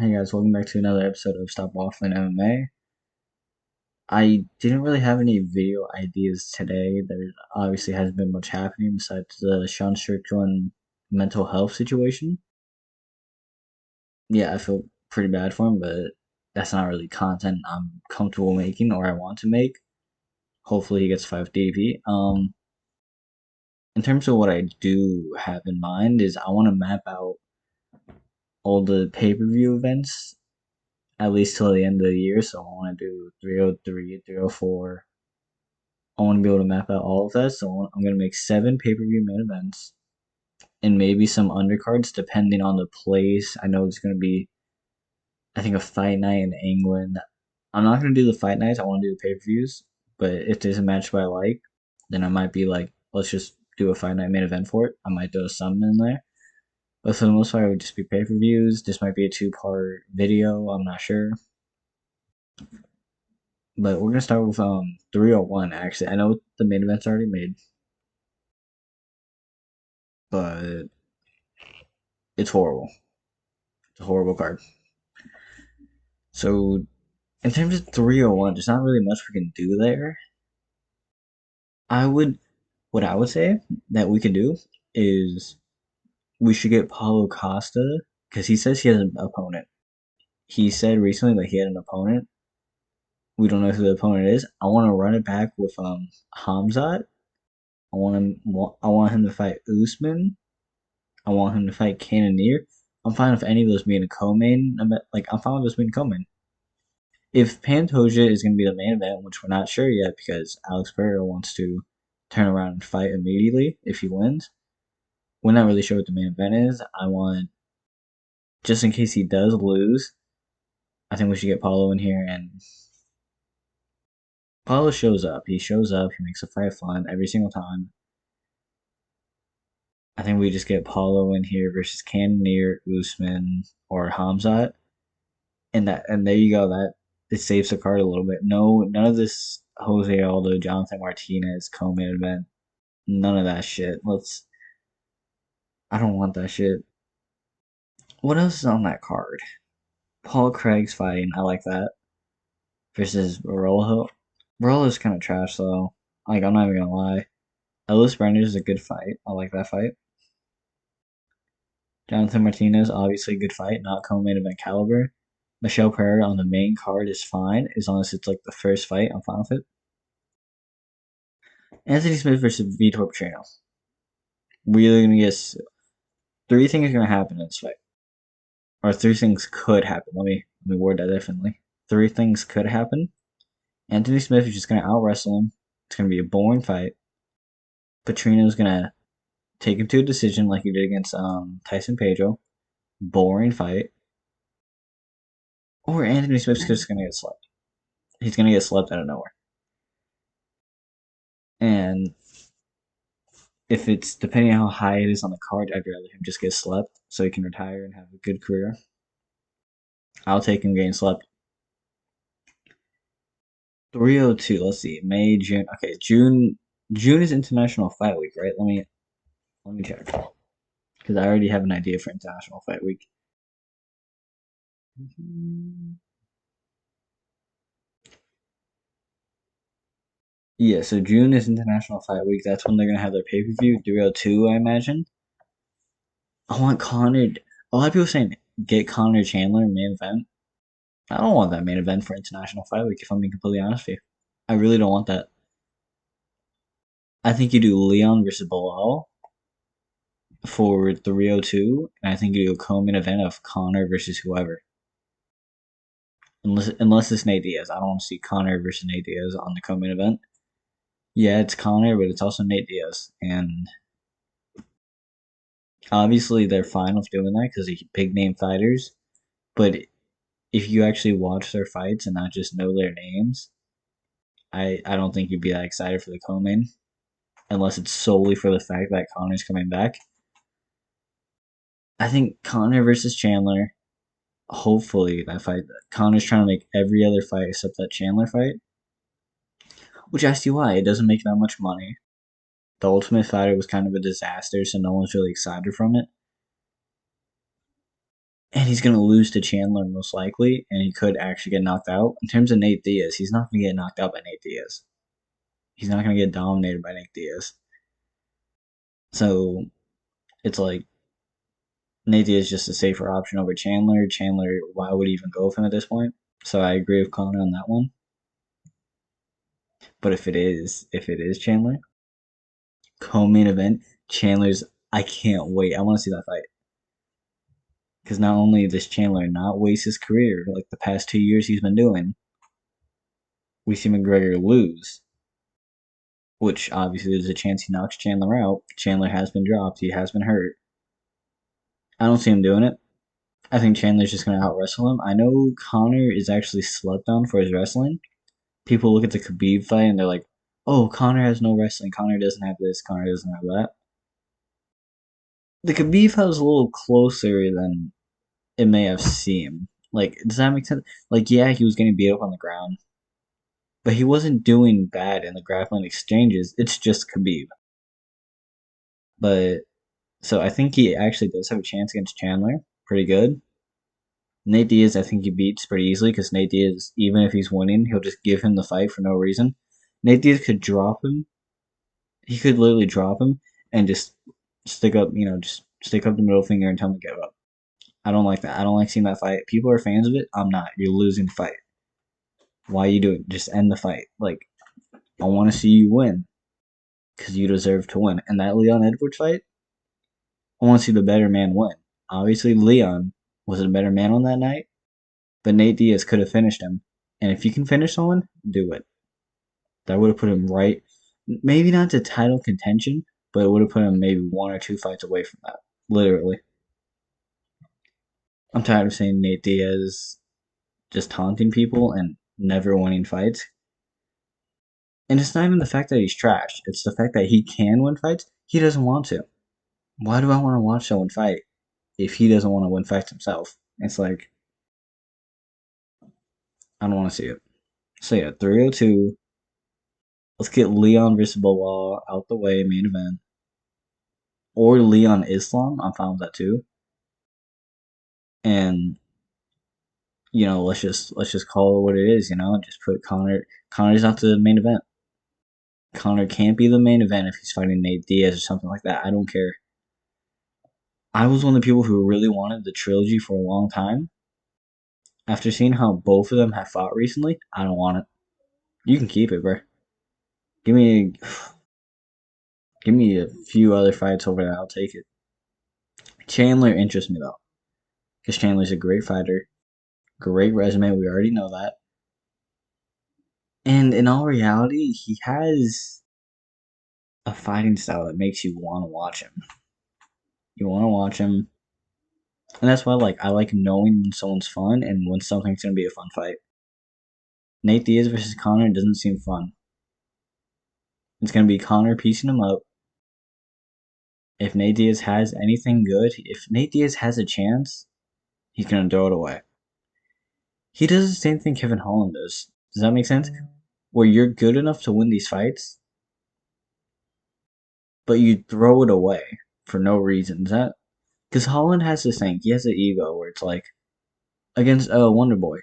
Hey guys, welcome back to another episode of Stop Waffling MMA. I didn't really have any video ideas today. There obviously hasn't been much happening besides the Sean Strickland mental health situation. Yeah, I feel pretty bad for him, but that's not really content I'm comfortable making or I want to make. Hopefully he gets 5 DP. In terms of what I do have in mind is I want to map out all the pay-per-view events at least till the end of the year. So I want to do 303, 304. I want to be able to map out all of that. So I'm going to make 7 pay-per-view main events and maybe some undercards depending on the place. I know it's going to be, I think, a fight night in England. I'm not going to do the fight nights. I want to do the pay-per-views. But if there's a match I like, then I might be like, let's just do a fight night main event for it. I might throw some in there. But for the most part, it would just be pay-per-views. This might be a two-part video. I'm not sure. But we're gonna start with 301. Actually, I know the main event's already made, but it's horrible. It's a horrible card. So in terms of 301, there's not really much we can do there. I would, what I would say that we could do is we should get Paulo Costa because he says he has an opponent. He said recently that he had an opponent. We don't know who the opponent is. I want to run it back with Hamzat. I want him to fight Usman. I want him to fight Cannonier. I'm fine with any of those being a co-main. Like I'm fine with those being co-main. If Pantoja is going to be the main event, which we're not sure yet because Alex Pereira wants to turn around and fight immediately if he wins, we're not really sure what the main event is. I want, just in case he does lose, I think we should get Paulo in here. And Paulo shows up. He shows up. He makes a fight fun every single time. I think we just get Paulo in here versus Cannonier, Usman, or Hamzat. And there you go. That it saves the card a little bit. No, none of this Jose Aldo, Jonathan Martinez co-main event. None of that shit. I don't want that shit. What else is on that card? Paul Craig's fighting. I like that versus Roloho. Rolo's kind of trash though. Like I'm not even gonna lie. Ellis Brenner is a good fight. I like that fight. Jonathan Martinez, obviously a good fight, not co-main event caliber. Michelle Pereira on the main card is fine as long as it's like the first fight. I'm fine with it. Anthony Smith versus Vitor Petrino. We're gonna get 3 things are gonna happen in this fight, or 3 things could happen. Let me word that differently. 3 things could happen. Anthony Smith is just gonna out wrestle him. It's gonna be a boring fight. Petrino's gonna take him to a decision like he did against Tyson Pedro. Boring fight. Or Anthony Smith's just gonna get slept. He's gonna get slept out of nowhere. And if it's depending on how high it is on the card, I'd rather him just get slept so he can retire and have a good career. I'll take him getting slept. 302. Let's see. May, June. Okay, June. June is International Fight Week, right? Let me check because I already have an idea for International Fight Week. Yeah, so June is International Fight Week. That's when they're gonna have their pay per view. 302, I imagine. I want Connor. A lot of people saying get Connor Chandler main event. I don't want that main event for International Fight Week. If I'm being completely honest with you, I really don't want that. I think you do Leon versus Bilal for 302, and I think you do a co-main event of Connor versus whoever. Unless it's Nate Diaz. I don't want to see Connor versus Nate Diaz on the co-main event. Yeah, it's Connor, but it's also Nate Diaz. And obviously they're fine with doing that because they're big name fighters. But if you actually watch their fights and not just know their names, I don't think you'd be that excited for the co-main. Unless it's solely for the fact that Connor's coming back. I think Connor versus Chandler, hopefully that fight, Connor's trying to make every other fight except that Chandler fight. Which I see why. It doesn't make that much money. The Ultimate Fighter was kind of a disaster, so no one's really excited from it. and he's gonna lose to Chandler most likely, and he could actually get knocked out. In terms of Nate Diaz, he's not gonna get knocked out by Nate Diaz. He's not gonna get dominated by Nate Diaz. So it's like Nate Diaz is just a safer option over Chandler. Chandler, why would he even go with him at this point? So I agree with Connor on that one. But if it is Chandler, co-main event, Chandler's. I can't wait. I want to see that fight because not only does Chandler not waste his career like the past 2 years he's been doing, we see McGregor lose, which obviously there's a chance he knocks Chandler out. Chandler has been dropped. He has been hurt. I don't see him doing it. I think Chandler's just going to out wrestle him. I know Connor is actually slept on for his wrestling. People look at the Khabib fight and they're like, oh, Connor has no wrestling. Connor doesn't have this. Connor doesn't have that. The Khabib fight was a little closer than it may have seemed. Like, does that make sense? Like, yeah, he was getting beat up on the ground, but he wasn't doing bad in the grappling exchanges. It's just Khabib. But so I think he actually does have a chance against Chandler. Pretty good. Nate Diaz, I think he beats pretty easily because Nate Diaz, even if he's winning, he'll just give him the fight for no reason. Nate Diaz could drop him. He could literally drop him and just just stick up the middle finger and tell him to give up. I don't like that. I don't like seeing that fight. People are fans of it. I'm not. You're losing the fight. Why you do it? Just end the fight. Like, I want to see you win because you deserve to win. And that Leon Edwards fight, I want to see the better man win. Obviously, Leon was a better man on that night, but Nate Diaz could have finished him. And if you can finish someone, do it. That would have put him right, maybe not to title contention, but it would have put him maybe one or two fights away from that. Literally. I'm tired of seeing Nate Diaz just taunting people and never winning fights. And it's not even the fact that he's trash. It's the fact that he can win fights. He doesn't want to. Why do I want to watch someone fight if he doesn't want to win fights himself? It's like, I don't want to see it. So yeah, 302. Let's get Leon versus Bilal out the way, main event. Or Leon Islam. I'm fine with that too. And let's just call it what it is. Just put Connor. Connor's not the main event. Connor can't be the main event if he's fighting Nate Diaz or something like that. I don't care. I was one of the people who really wanted the trilogy for a long time. After seeing how both of them have fought recently, I don't want it. You can keep it, bro. Give me, give me a few other fights over there. I'll take it. Chandler interests me though, because Chandler's a great fighter, great resume. We already know that. And in all reality, he has a fighting style that makes you want to watch him. You want to watch him, and that's why I like knowing when someone's fun and when something's gonna be a fun fight. Nate Diaz versus Connor doesn't seem fun. It's gonna be Connor piecing him up. If Nate Diaz has anything good, if Nate Diaz has a chance, he's gonna throw it away. He does the same thing Kevin Holland does. Does that make sense? Where you're good enough to win these fights, but you throw it away for no reason. Is that because Holland has this thing? He has an ego where it's like against Wonder Boy,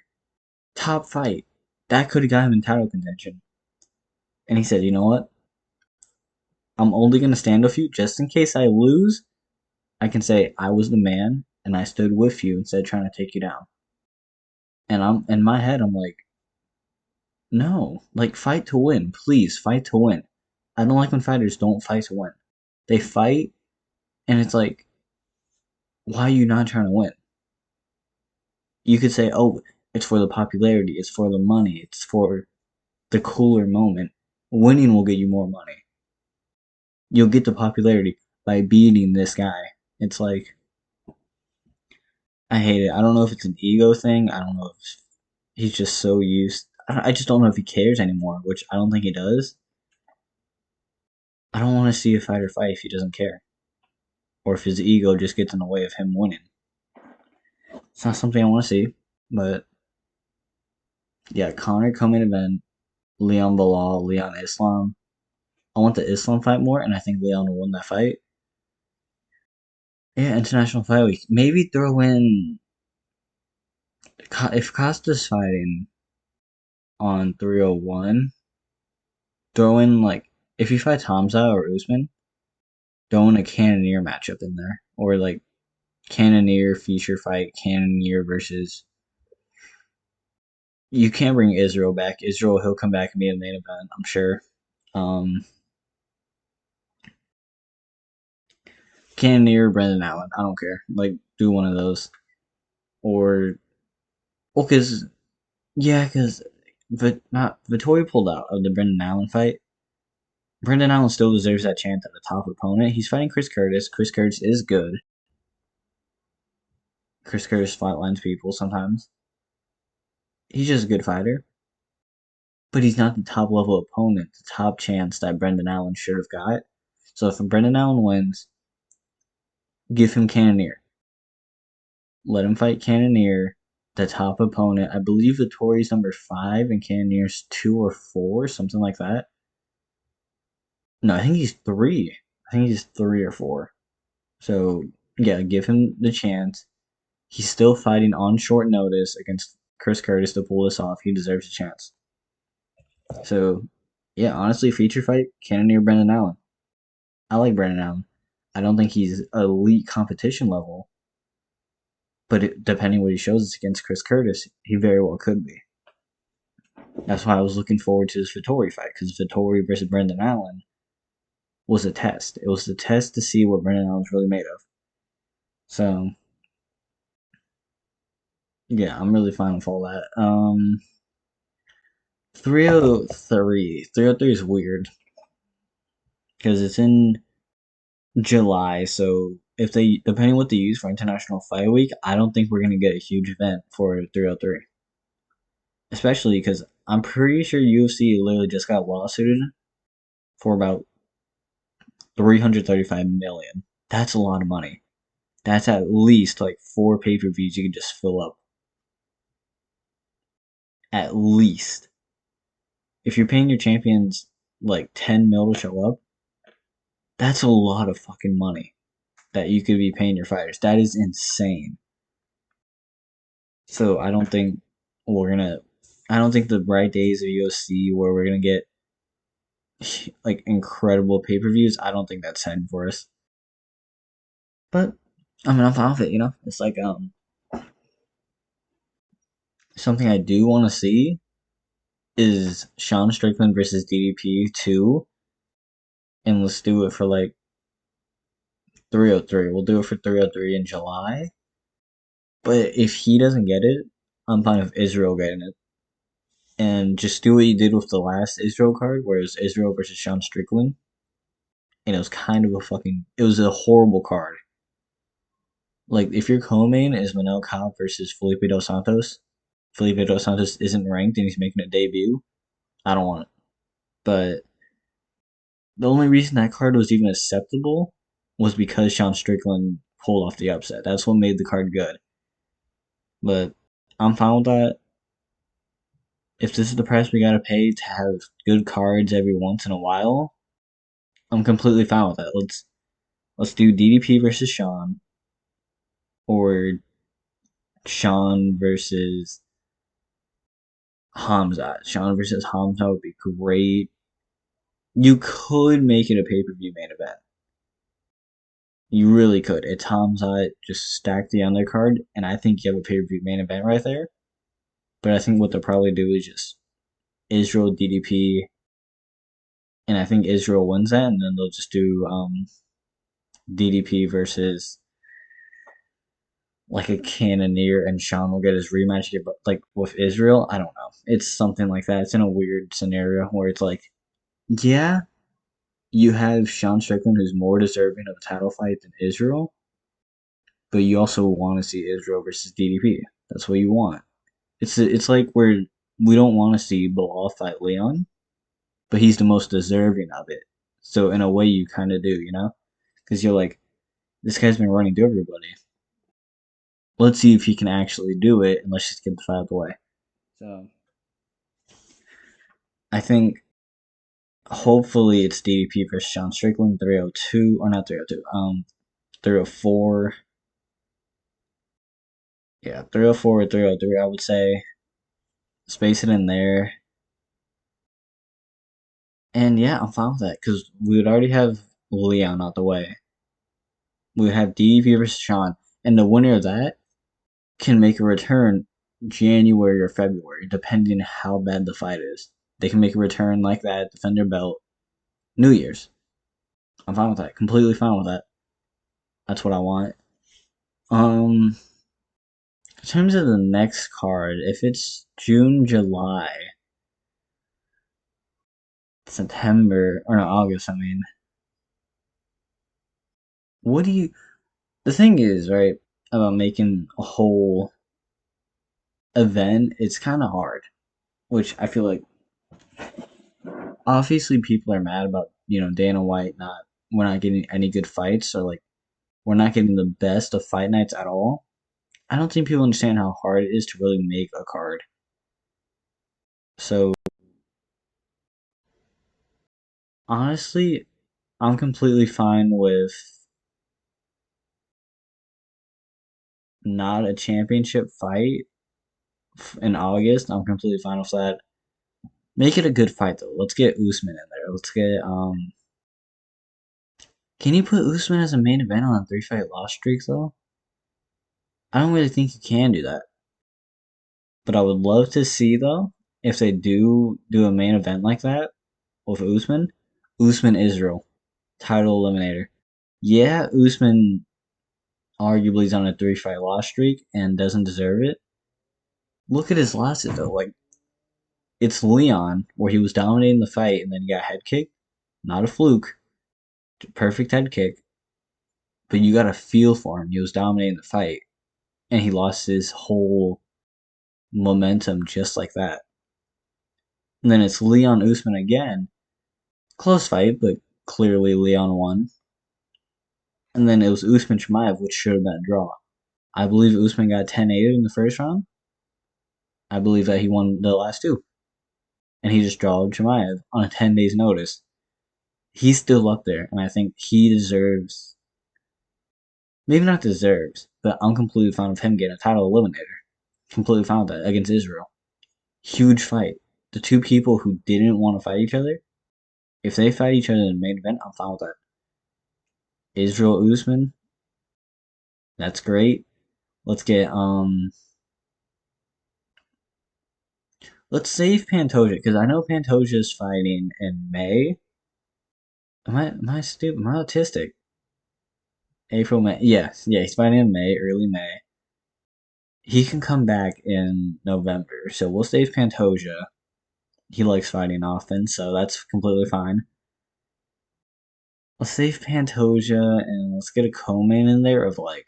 top fight that could have got him in title contention, and he said, "You know what? I'm only gonna stand with you just in case I lose. I can say I was the man and I stood with you instead of trying to take you down." And I'm in my head, I'm like, no, like fight to win, please fight to win. I don't like when fighters don't fight to win. They fight, and it's like, why are you not trying to win? You could say, oh, it's for the popularity, it's for the money, it's for the cooler moment. Winning will get you more money. You'll get the popularity by beating this guy. It's like, I hate it. I don't know if it's an ego thing. I don't know if he's just so used. I just don't know if he cares anymore, which I don't think he does. I don't want to see a fighter fight if he doesn't care, or if his ego just gets in the way of him winning. It's not something I want to see, but yeah, Connor coming event, Leon Bilal, Leon Islam. I want the Islam fight more, and I think Leon will win that fight. Yeah, International Fight Week. Maybe throw in. If Costa's fighting on 301, throw in like if he fights Hamza or Usman, throw in a Cannonier matchup in there, or like Cannonier feature fight, Cannonier versus. You can't bring Israel back. Israel, he'll come back and be a main event, I'm sure. Um, Cannonier, Brendan Allen, I don't care. Like, do one of those, or well, because but not Vittori pulled out of the Brendan Allen fight. Brendan Allen still deserves that chance at the top opponent. He's fighting Chris Curtis. Chris Curtis is good. Chris Curtis flatlines people sometimes. He's just a good fighter, but he's not the top level opponent, the top chance that Brendan Allen should have got. So if Brendan Allen wins, give him Cannonier. Let him fight Cannonier, the top opponent. I believe Vittori's number 5 and Cannonier's 2 or 4, something like that. No, I think he's 3. I think he's 3 or 4. So yeah, give him the chance. He's still fighting on short notice against Chris Curtis to pull this off. He deserves a chance. So yeah, honestly, feature fight Cannonier Brendan Allen. I like Brendan Allen. I don't think he's elite competition level, but depending what he shows us against Chris Curtis, he very well could be. That's why I was looking forward to this Vittori fight, because Vittori versus Brendan Allen was a test. It was the test to see what Brendan Allen's really made of. So yeah, I'm really fine with all that. 303. 303 is weird because it's in July. So if they, depending what they use for International Fight Week, I don't think we're gonna get a huge event for 303. Especially because I'm pretty sure UFC literally just got lawsuited for about 335 million. That's a lot of money. That's at least like 4 pay-per-views you can just fill up. At least. If you're paying your champions like 10 mil to show up, that's a lot of fucking money that you could be paying your fighters. That is insane. So we're gonna I don't think the bright days of UFC where we're gonna get like incredible pay-per-views, I don't think that's heading for us. But I mean, I'm fine with it. It's like something I do want to see is Sean Strickland versus DDP 2, and let's do it for like 303. We'll do it for 303 in July. But if he doesn't get it, I'm fine with Israel getting it. And just do what you did with the last Israel card, where it was Israel versus Sean Strickland. And it was kind of it was a horrible card. Like, if your co-main is Manel Kape versus Felipe Dos Santos, Felipe Dos Santos isn't ranked and he's making a debut, I don't want it. But the only reason that card was even acceptable was because Sean Strickland pulled off the upset. That's what made the card good. But I'm fine with that. If this is the price we gotta pay to have good cards every once in a while, I'm completely fine with that. Let's do DDP versus Sean, or Sean versus Hamza. Sean versus Hamza would be great. You could make it a pay per view main event. You really could. It's Hamza, just stack the undercard, and I think you have a pay per view main event right there. But I think what they'll probably do is just Israel DDP, and I think Israel wins that, and then they'll just do DDP versus like a Cannonier, and Sean will get his rematch like with Israel. I don't know. It's something like that. It's in a weird scenario where it's like, yeah, you have Sean Strickland who's more deserving of a title fight than Israel, but you also want to see Israel versus DDP. That's what you want. It's like where we don't want to see Bilal fight Leon, but he's the most deserving of it. So in a way, you kind of do, because you're like, this guy's been running through everybody. Let's see if he can actually do it, and let's just get the fight out of the way. So I think hopefully it's DDP versus Sean Strickland 302, or not 302, 304. Yeah, 304 or 303, I would say. Space it in there. And yeah, I'm fine with that because we would already have Leon out the way. We would have DV versus Sean. And the winner of that can make a return January or February, depending how bad the fight is. They can make a return like that, defend their belt, New Year's. I'm fine with that. Completely fine with that. That's what I want. In terms of the next card, if it's June, July, September, or no, August, I mean, what do you. The thing is, right, about making a whole event, it's kind of hard, which I feel like obviously people are mad about, Dana White not, we're not getting any good fights, or like, we're not getting the best of fight nights at all. I don't think people understand how hard it is to really make a card. So, honestly, I'm completely fine with not a championship fight in August. I'm completely fine with that. Make it a good fight though. Let's get Usman in there. Let's get Can you put Usman as a main event on a 3-fight loss streak though? I don't really think you can do that. But I would love to see though if they do a main event like that with Usman. Usman Israel title eliminator. Yeah, Usman arguably is on a 3-fight loss streak and doesn't deserve it. Look at his losses though. Like it's Leon where he was dominating the fight and then he got head kicked. Not a fluke. Perfect head kick. But you got to feel for him. He was dominating the fight and he lost his whole momentum just like that. And then it's Leon Usman again. Close fight, but clearly Leon won. And then it was Usman Chimaev, which should have been a draw. I believe Usman got 10-8 in the first round. I believe that he won the last two. And he just drawed Chimaev on a 10 days notice. He's still up there, and I think he deserves, maybe not deserves, but I'm completely fine with him getting a title eliminator. Completely fine with that against Israel. Huge fight. The two people who didn't want to fight each other, if they fight each other in the main event, I'm fine with that. Israel Usman, that's great. Let's get let's save Pantoja because I know Pantoja is fighting in May. Am I stupid? Am I autistic? April, May. Yes, yeah, he's fighting in May, early May. He can come back in November, so we'll save Pantoja. He likes fighting often, so that's completely fine. Let's save Pantoja and let's get a co-main in there of like,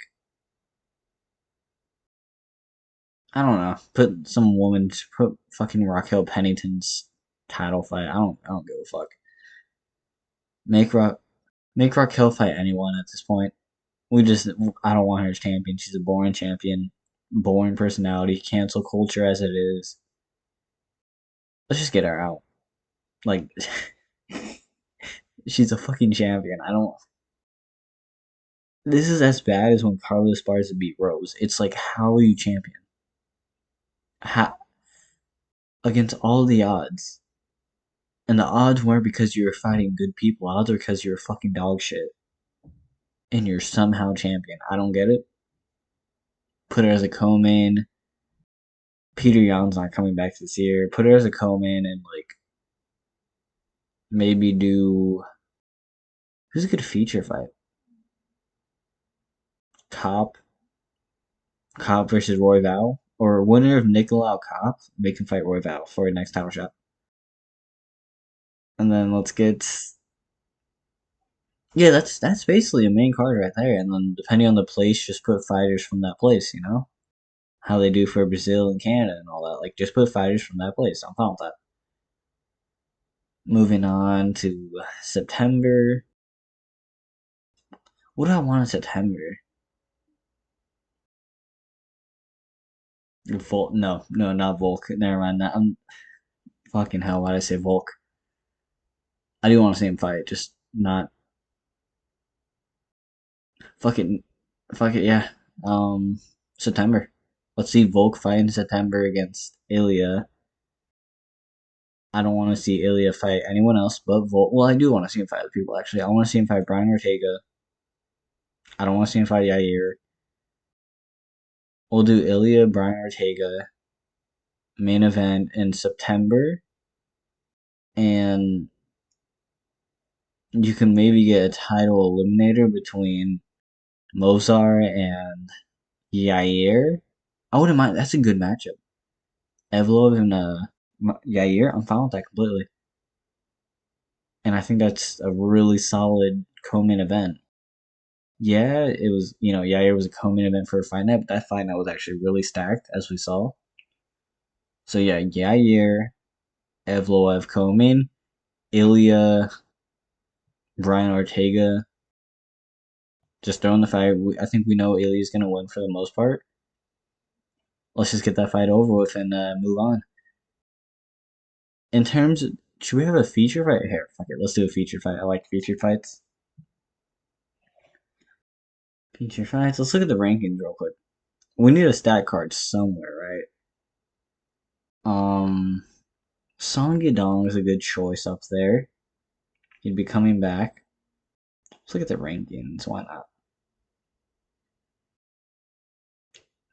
I don't know, put some woman, put fucking Raquel Pennington's title fight. I don't give a fuck. Make Ra- make Raquel fight anyone at this point. I don't want her as champion. She's a boring champion, boring personality, cancel culture as it is. Let's just get her out. Like, she's a fucking champion. I don't. This is as bad as when Carlos Esparza beat Rose. It's like, how are you champion? How, against all the odds. And the odds weren't because you were fighting good people. Odds are because you're fucking dog shit. And you're somehow champion. I don't get it. Put her as a co-main. Peter Yan's not coming back this year. Put her as a co-main and like maybe do who's a good feature fight? Cop, Cop versus Roy Val, or winner of Nicolau Cop. They can fight Roy Val for a next title shot. And then let's get yeah, that's basically a main card right there. And then depending on the place, just put fighters from that place. You know how they do for Brazil and Canada and all that. Like just put fighters from that place. I'm fine with that. Moving on to September. What do I want in September? Volk? No, no, not Volk. Never mind. I'm fucking hell. Why did I say Volk? I do want to see him fight, just not fucking fuck it. Yeah. Um, September. Let's see Volk fight in September against Ilya. I don't want to see Ilya fight anyone else but Volk. Well, I do want to see him fight other people, actually. I want to see him fight Brian Ortega. I don't want to see him fight Yair. We'll do Ilya, Brian Ortega, main event in September. And you can maybe get a title eliminator between Mozart and Yair. I wouldn't mind. That's a good matchup. Evlov and Yair. I'm fine with that completely. And I think that's a really solid co-main event. Yeah, it was. Yair was a co-main event for a fight night, but that fight night was actually really stacked, as we saw. So yeah, Yair, Evloev co-main, Ilya, Brian Ortega. Just throwing the fight. I think we know Ilya's gonna win for the most part. Let's just get that fight over with and move on. In terms of, should we have a feature fight? Here, fuck it, let's do a feature fight. I like feature fights. Feature fights. Let's look at the rankings real quick. We need a stat card somewhere, right? Song Yadong is a good choice up there. He'd be coming back. Let's look at the rankings. Why not?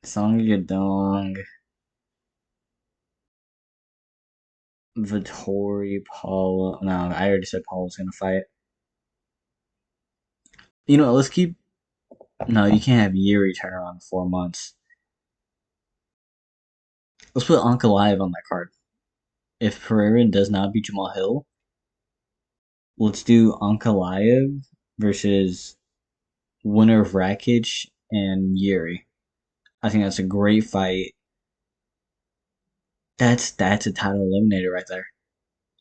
Song Yadong, Vittori, Paula. No, I already said Paula's gonna fight. Let's keep. No, you can't have Yuri turn around in 4 months. Let's put Ankalaev on that card. If Pereira does not beat Jamal Hill, let's do Ankalaev versus winner of Rakic and Yuri. I think that's a great fight. That's a title eliminator right there.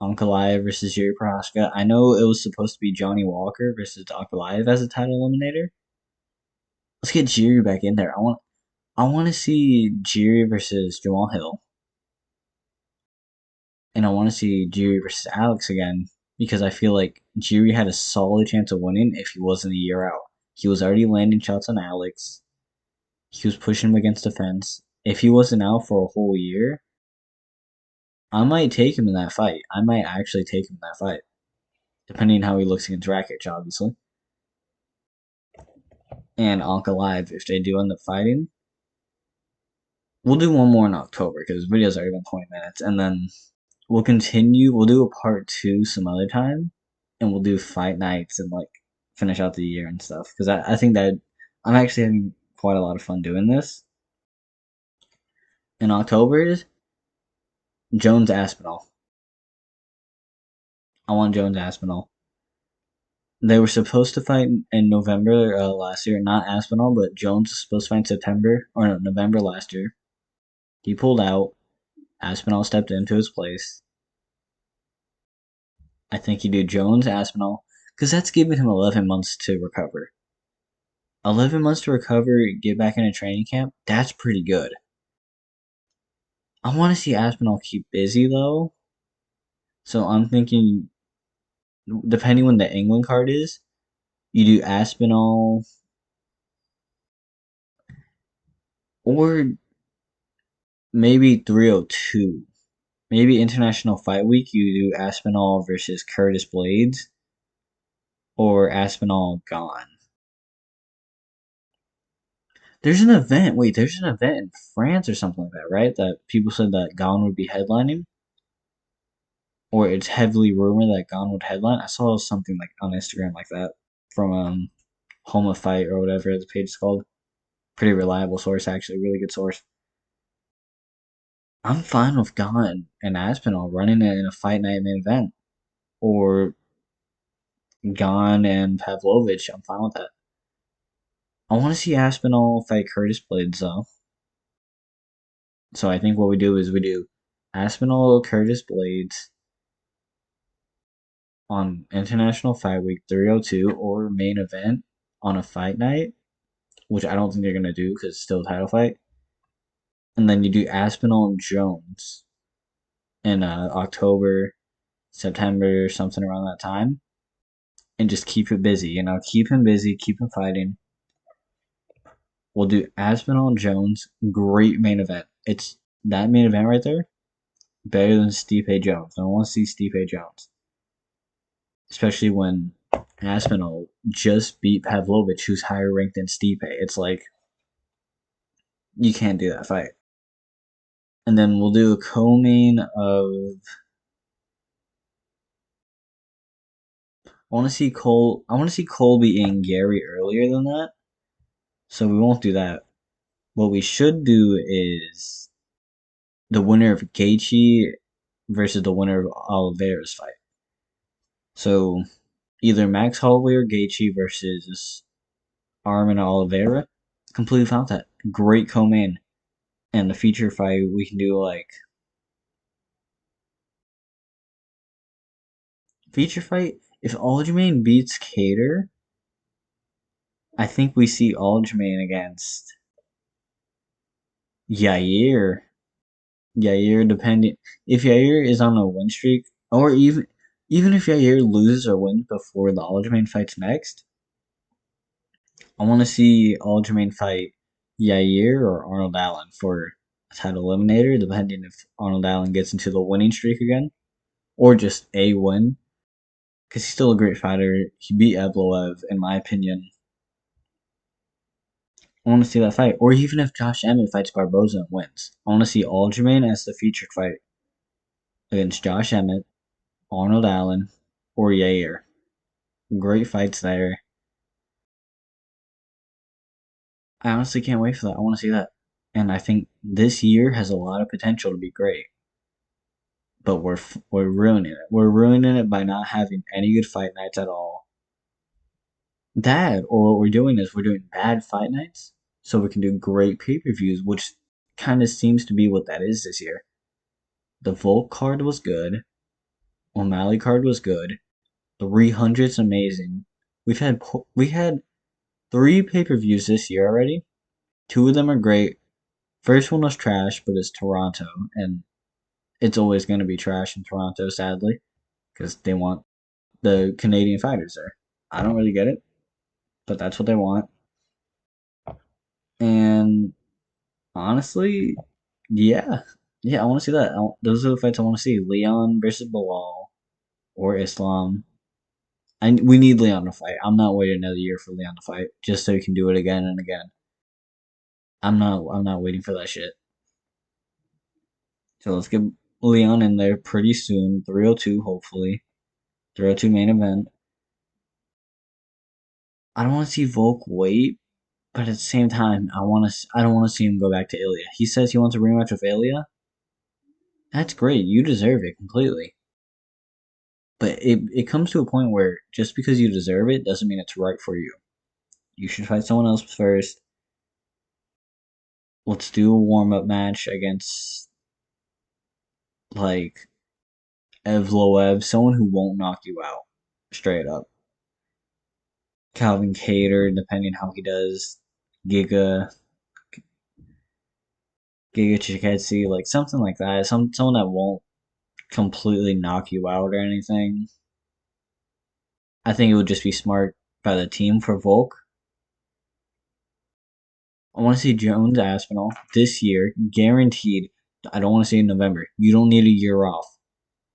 Ankalaev versus Yuri Prohaska. I know it was supposed to be Johnny Walker versus Ankalaev as a title eliminator. Let's get Jiri back in there. I want to see Jiri versus Jamal Hill. And I want to see Jiri versus Alex again because I feel like Jiri had a solid chance of winning if he wasn't a year out. He was already landing shots on Alex. He was pushing him against the fence. If he wasn't out for a whole year, I might take him in that fight. I might actually take him in that fight, depending on how he looks against Rakic, obviously. And Ankalaev, if they do end up fighting. We'll do one more in October because the video's already been 20 minutes. And then we'll continue. We'll do a part 2 some other time. And we'll do fight nights and finish out the year and stuff. Because I think that I'm actually having quite a lot of fun doing this. In October, Jones Aspinall. I want Jones Aspinall. They were supposed to fight in November last year, not Aspinall, but Jones was supposed to fight in September or no, November last year. He pulled out. Aspinall stepped into his place. I think he did Jones Aspinall because that's giving him 11 months to recover. 11 months to recover, get back into training camp. That's pretty good. I want to see Aspinall keep busy though, so I'm thinking, depending when the England card is, you do Aspinall or maybe 302. Maybe International Fight Week, you do Aspinall versus Curtis Blades or Aspinall Gone. There's an event. Wait, there's an event in France or something like that, right? That people said that Gone would be headlining, or it's heavily rumored that Gone would headline. I saw something on Instagram like that from Home of Fight or whatever the page is called. Pretty reliable source, actually, really good source. I'm fine with Gone and Aspinall running it in a fight night main event, or Gone and Pavlovich. I'm fine with that. I want to see Aspinall fight Curtis Blades though. So I think what we do is we do Aspinall Curtis Blades on International Fight Week 302 or main event on a fight night, which I don't think they're gonna do because it's still a title fight. And then you do Aspinall and Jones in October, September, something around that time, and just keep it busy. Keep him busy, keep him fighting. We'll do Aspinall Jones. Great main event. It's that main event right there. Better than Stipe Jones. I don't want to see Stipe Jones, especially when Aspinall just beat Pavlovich, who's higher ranked than Stipe. It's like you can't do that fight. And then we'll do a co-main of. I want to see Cole. I want to see Colby and Gary earlier than that, so we won't do that. What we should do is the winner of Gaethje versus the winner of Oliveira's fight. So either Max Holloway or Gaethje versus Armin Oliveira. Completely found that. Great co-main. And the feature fight, we can do like feature fight. If Aljamain beats Cater, I think we see Aljamain against Yair. Yair, depending if Yair is on a win streak, or even if Yair loses or wins before the Aljamain fights next, I want to see Aljamain fight Yair or Arnold Allen for a title eliminator, depending if Arnold Allen gets into the winning streak again, or just a win. Because he's still a great fighter. He beat Evloev, in my opinion. I want to see that fight. Or even if Josh Emmett fights Barboza and wins. I want to see Aljamain as the featured fight against Josh Emmett, Arnold Allen, or Yair. Great fights there. I honestly can't wait for that. I want to see that. And I think this year has a lot of potential to be great. But we're ruining it. We're ruining it by not having any good fight nights at all. That, or what we're doing is we're doing bad fight nights so we can do great pay-per-views, which kind of seems to be what that is this year. The Volk card was good. O'Malley card was good. The 300's amazing. We had 3 pay-per-views this year already. 2 of them are great. First one was trash, but it's Toronto, and it's always going to be trash in Toronto, sadly, because they want the Canadian fighters there. I don't really get it, but that's what they want. And honestly, yeah, yeah, I want to see that. Those are the fights I want to see: Leon versus Bilal or Islam. We need Leon to fight. I'm not waiting another year for Leon to fight just so he can do it again and again. I'm not waiting for that shit. So let's get Leon in there pretty soon. 302, hopefully. 302 main event. I don't want to see Volk wait, but at the same time, I don't want to see him go back to Ilya. He says he wants a rematch with Ilya. That's great. You deserve it completely. But it comes to a point where just because you deserve it doesn't mean it's right for you. You should fight someone else first. Let's do a warm up match against like Evloev, someone who won't knock you out straight up. Calvin Cater, depending how he does. Giga Chiketsi, like something like that. Someone that won't completely knock you out or anything. I think it would just be smart by the team for Volk. I want to see Jones Aspinall this year, guaranteed. I don't want to see it in November. You don't need a year off.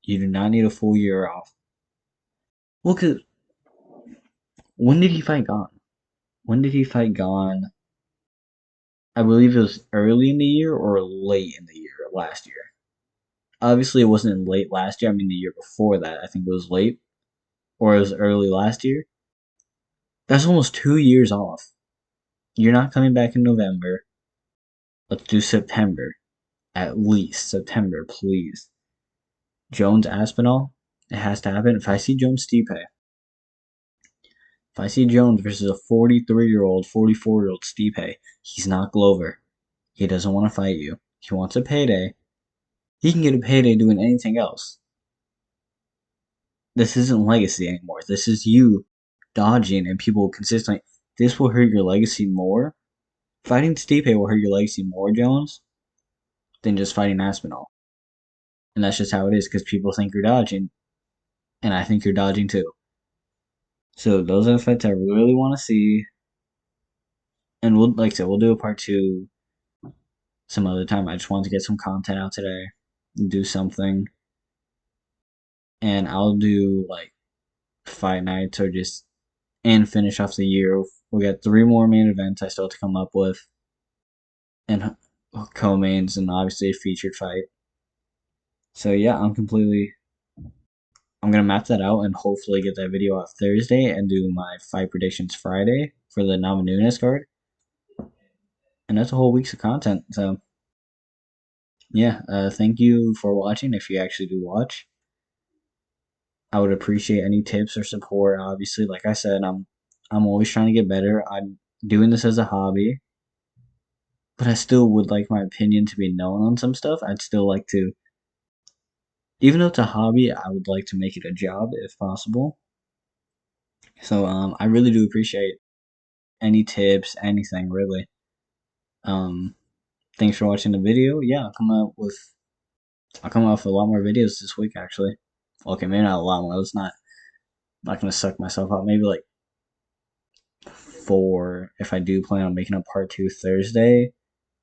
You do not need a full year off. Well, cause when did he fight Gone? When did he fight Gone? I believe it was early in the year or late in the year last year. Obviously, it wasn't late last year. I mean, the year before that, I think it was late, or it was early last year. That's almost 2 years off. You're not coming back in November. Let's do September. At least September, please. Jones Aspinall. It has to happen. If I see Jones Stipe, if I see Jones versus a 43-year-old, 44-year-old Stipe, he's not Glover. He doesn't want to fight you. He wants a payday. He can get a payday doing anything else. This isn't legacy anymore. This is you dodging and people consistently. This will hurt your legacy more. Fighting Stipe will hurt your legacy more, Jones, than just fighting Aspinall. And that's just how it is because people think you're dodging, and I think you're dodging too. So those are the fights I really want to see. And we'll, like I said, we'll do a part two some other time. I just wanted to get some content out today, do something, and I'll do like fight nights or just and finish off the year. We got three more main events I still have to come up with, and co-mains, and obviously a featured fight. So yeah, I'm gonna map that out and hopefully get that video out Thursday and do my fight predictions Friday for the Namajunas card. And that's a whole week's of content. So yeah, thank you for watching. If you actually do watch, I would appreciate any tips or support. Obviously, like I said, I'm always trying to get better. I'm doing this as a hobby, but I still would like my opinion to be known on some stuff. I'd still like to, even though it's a hobby, I would like to make it a job if possible. So I really do appreciate any tips, anything really. Um, Thanks for watching the video. Yeah, I'll come out with a lot more videos this week actually. Okay, maybe not a lot more. Let's not gonna suck myself out. Maybe like four if I do plan on making a part two Thursday.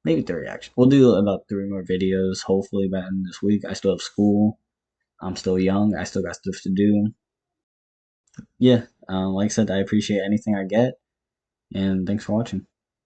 Maybe three actually. We'll do about three more videos hopefully by the end of this week. I still have school. I'm still young. I still got stuff to do. Yeah, like I said, I appreciate anything I get, and thanks for watching.